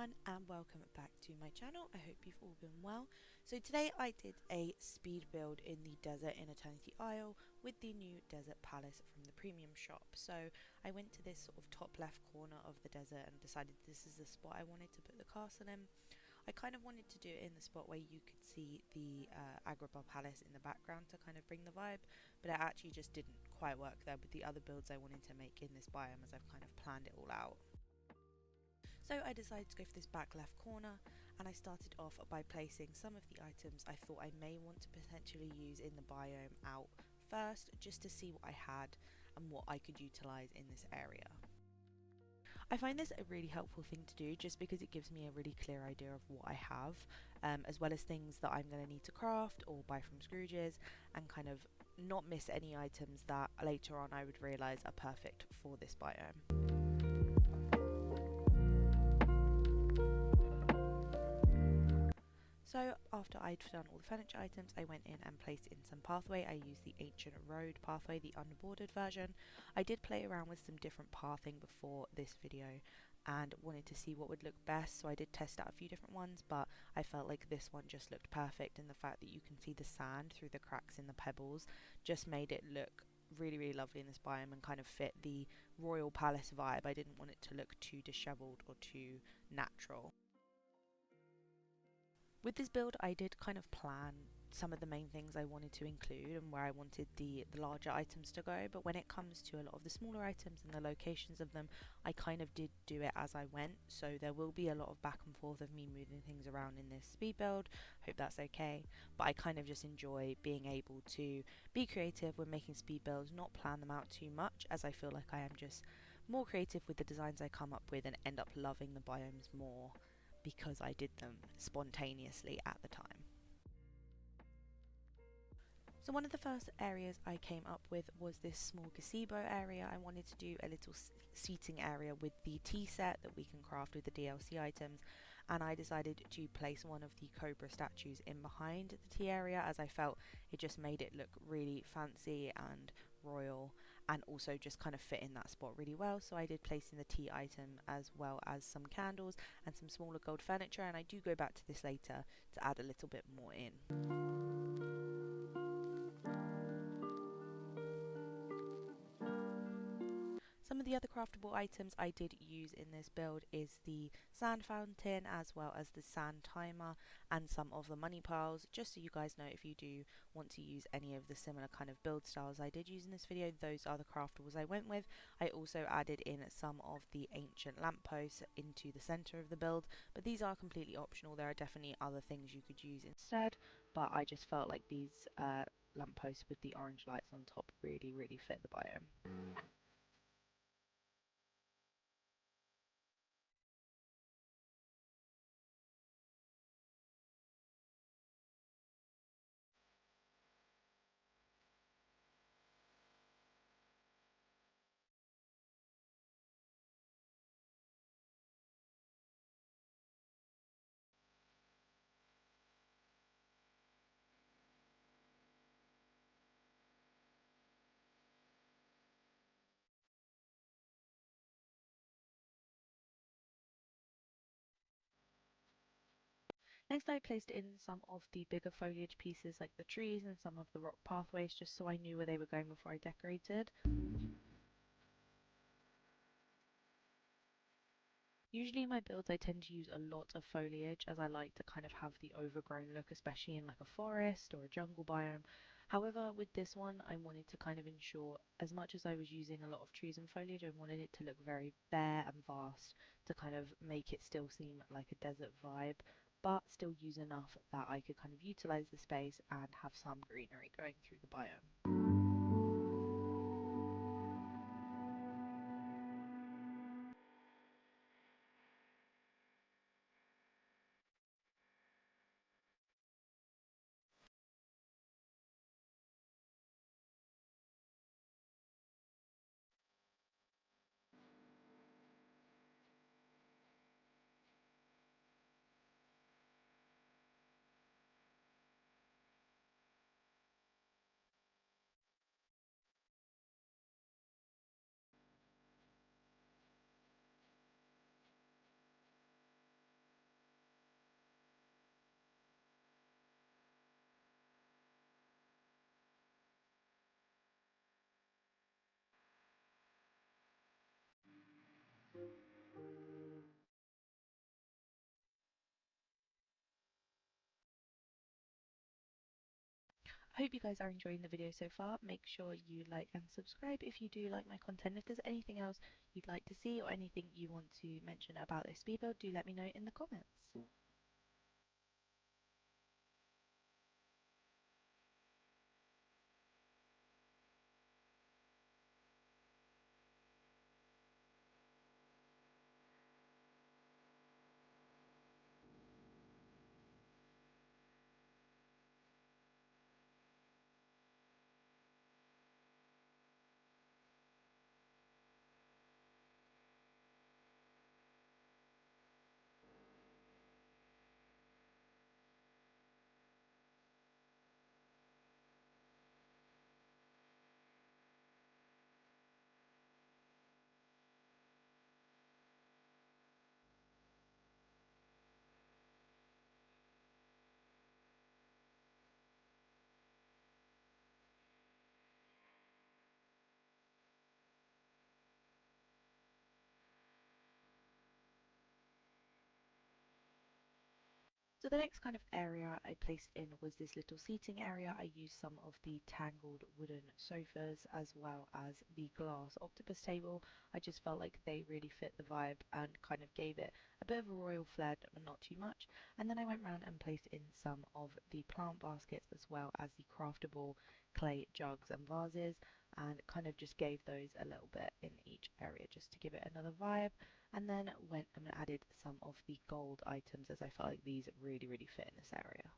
everyone and welcome back to my channel. I hope you've all been well. So today I did a speed build in the Desert in Eternity Isle with the new Desert Palace from the premium shop. So I went to this sort of top left corner of the desert and decided this is the spot I wanted to put the castle in. I kind of wanted to do it in the spot where you could see the Agrabah Palace in the background to kind of bring the vibe, but it actually just didn't quite work there with the other builds I wanted to make in this biome, as I've kind of planned it all out. So I decided to go for this back left corner, and I started off by placing some of the items I thought I may want to potentially use in the biome out first, just to see what I had and what I could utilise in this area. I find this a really helpful thing to do just because it gives me a really clear idea of what I have, as well as things that I'm going to need to craft or buy from Scrooge's, and kind of not miss any items that later on I would realise are perfect for this biome. So after I'd done all the furniture items, I went in and placed in some pathway. I used the ancient road pathway, the unbordered version. I did play around with some different pathing before this video and wanted to see what would look best, so I did test out a few different ones, but I felt like this one just looked perfect, and the fact that you can see the sand through the cracks in the pebbles just made it look really lovely in this biome and kind of fit the royal palace vibe. I didn't want it to look too disheveled or too natural. With this build, I did kind of plan some of the main things I wanted to include and where I wanted the larger items to go, but when it comes to a lot of the smaller items and the locations of them, I kind of did do it as I went, so there will be a lot of back and forth of me moving things around in this speed build. Hope that's okay, but I kind of just enjoy being able to be creative when making speed builds, not plan them out too much, as I feel like I am just more creative with the designs I come up with and end up loving the biomes more because I did them spontaneously at the time. So one of the first areas I came up with was this small gazebo area. I wanted to do a little seating area with the tea set that we can craft with the DLC items, and I decided to place one of the cobra statues in behind the tea area, as I felt it just made it look really fancy and royal, and also just kind of fit in that spot really well. So I did place in the tea item as well as some candles and some smaller gold furniture, and I do go back to this later to add a little bit more in. Some of the other craftable items I did use in this build is the sand fountain, as well as the sand timer and some of the money piles, just so you guys know if you do want to use any of the similar kind of build styles I did use in this video, those are the craftables I went with. I also added in some of the ancient lampposts into the center of the build, but these are completely optional. There are definitely other things you could use instead, but I just felt like these lampposts with the orange lights on top really fit the biome. Next, I placed in some of the bigger foliage pieces like the trees and some of the rock pathways, just so I knew where they were going before I decorated. Usually in my builds I tend to use a lot of foliage, as I like to kind of have the overgrown look, especially in like a forest or a jungle biome. However, with this one I wanted to kind of ensure, as much as I was using a lot of trees and foliage, I wanted it to look very bare and vast to kind of make it still seem like a desert vibe, but still use enough that I could kind of utilize the space and have some greenery going through the biome. I hope you guys are enjoying the video so far. Make sure you like and subscribe if you do like my content. If there's anything else you'd like to see or anything you want to mention about this speed build, do let me know in the comments. So the next kind of area I placed in was this little seating area. I used some of the tangled wooden sofas as well as the glass octopus table. I just felt like they really fit the vibe and kind of gave it a bit of a royal flair, but not too much. And then I went around and placed in some of the plant baskets as well as the craftable clay jugs and vases, and kind of just gave those a little bit in each area just to give it another vibe. And then went and added some of the gold items as I felt like these really fit in this area.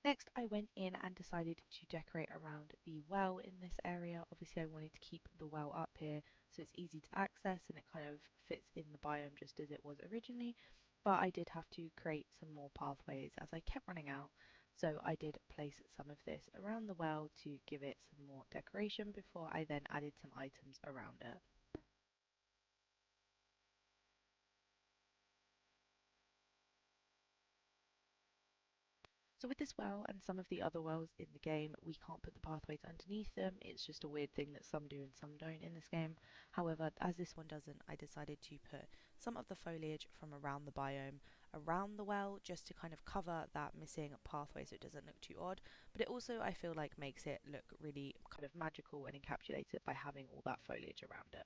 Next, I went in and decided to decorate around the well in this area. Obviously, I wanted to keep the well up here so it's easy to access and it kind of fits in the biome just as it was originally. But I did have to create some more pathways as I kept running out. So I did place some of this around the well to give it some more decoration before I then added some items around it. So with this well and some of the other wells in the game, we can't put the pathways underneath them. It's just a weird thing that some do and some don't in this game. However, as this one doesn't, I decided to put some of the foliage from around the biome around the well just to kind of cover that missing pathway so it doesn't look too odd. But it also, I feel like, makes it look really kind of magical and encapsulates it by having all that foliage around it.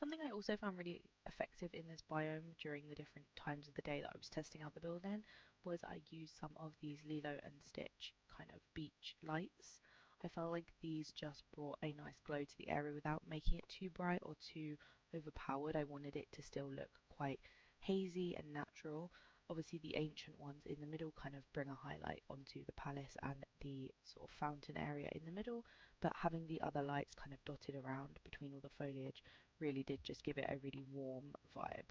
Something I also found really effective in this biome during the different times of the day that I was testing out the build in was I used some of these Lilo and Stitch kind of beach lights. I felt like these just brought a nice glow to the area without making it too bright or too overpowered. I wanted it to still look quite hazy and natural. obviously the ancient ones in the middle kind of bring a highlight onto the palace and the sort of fountain area in the middle, but having the other lights kind of dotted around between all the foliage really did just give it a really warm vibe.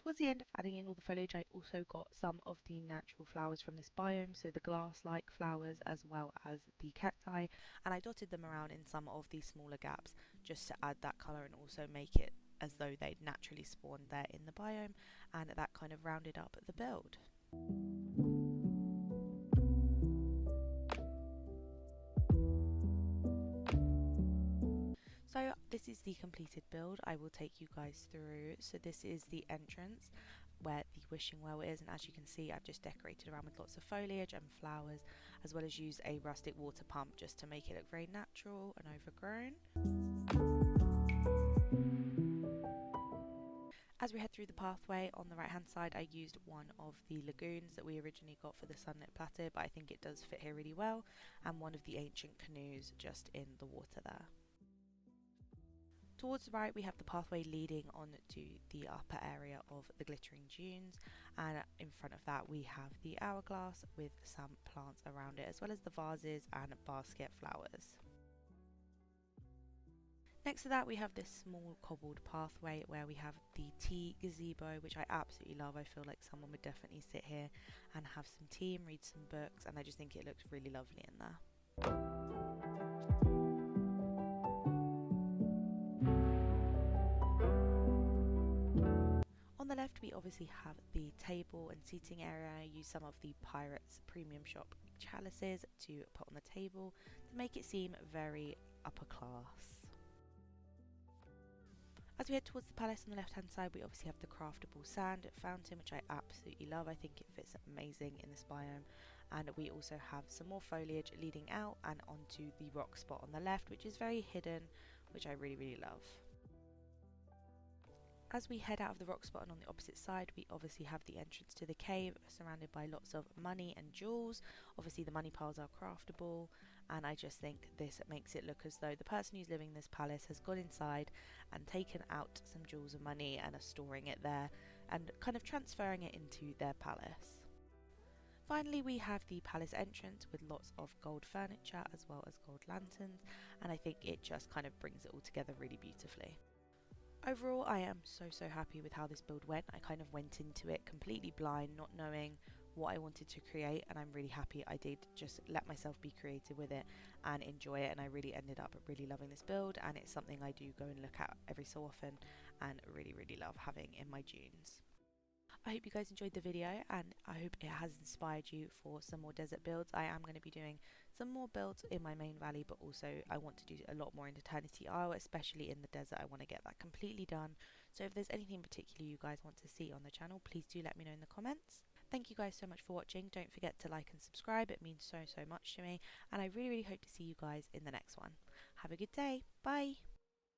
Towards the end of adding in all the foliage, I also got some of the natural flowers from this biome, so the glass-like flowers as well as the cacti, and I dotted them around in some of the smaller gaps just to add that colour and also make it as though they'd naturally spawned there in the biome, and that kind of rounded up the build. So this is the completed build. I will take you guys through. So this is the entrance where the wishing well is, and as you can see, I've just decorated around with lots of foliage and flowers, as well as used a rustic water pump just to make it look very natural and overgrown. As we head through the pathway, on the right hand side I used one of the lagoons that we originally got for the sunlit plateau, but I think it does fit here really well, and one of the ancient canoes just in the water there. Towards the right we have the pathway leading on to the upper area of the glittering dunes, and in front of that we have the hourglass with some plants around it, as well as the vases and basket flowers. Next to that we have this small cobbled pathway where we have the tea gazebo, which I absolutely love. I feel like someone would definitely sit here and have some tea and read some books, and I just think it looks really lovely in there. On the left we obviously have the table and seating area. I use some of the Pirates Premium Shop chalices to put on the table to make it seem very upper class. As we head towards the palace on the left hand side, we obviously have the craftable sand fountain, which I absolutely love. I think it fits amazing in this biome. And we also have some more foliage leading out and onto the rock spot on the left, which is very hidden, which I really love. As we head out of the rock spot and on the opposite side, we obviously have the entrance to the cave, surrounded by lots of money and jewels. Obviously the money piles are craftable, and I just think this makes it look as though the person who's living in this palace has gone inside and taken out some jewels and money and are storing it there and kind of transferring it into their palace. Finally, we have the palace entrance with lots of gold furniture as well as gold lanterns, and I think it just kind of brings it all together really beautifully. Overall, I am so happy with how this build went. I kind of went into it completely blind, not knowing what I wanted to create, and I'm really happy I did just let myself be creative with it and enjoy it, and I really ended up really loving this build, and it's something I do go and look at every so often and really love having in my dunes. I hope you guys enjoyed the video, and I hope it has inspired you for some more desert builds. I am going to be doing some more builds in my main valley, but also I want to do a lot more in Eternity Isle, especially in the desert. I want to get that completely done. So if there's anything in particular you guys want to see on the channel, please do let me know in the comments. Thank you guys so much for watching. Don't forget to like and subscribe. It means so much to me, and I really hope to see you guys in the next one. Have a good day. Bye.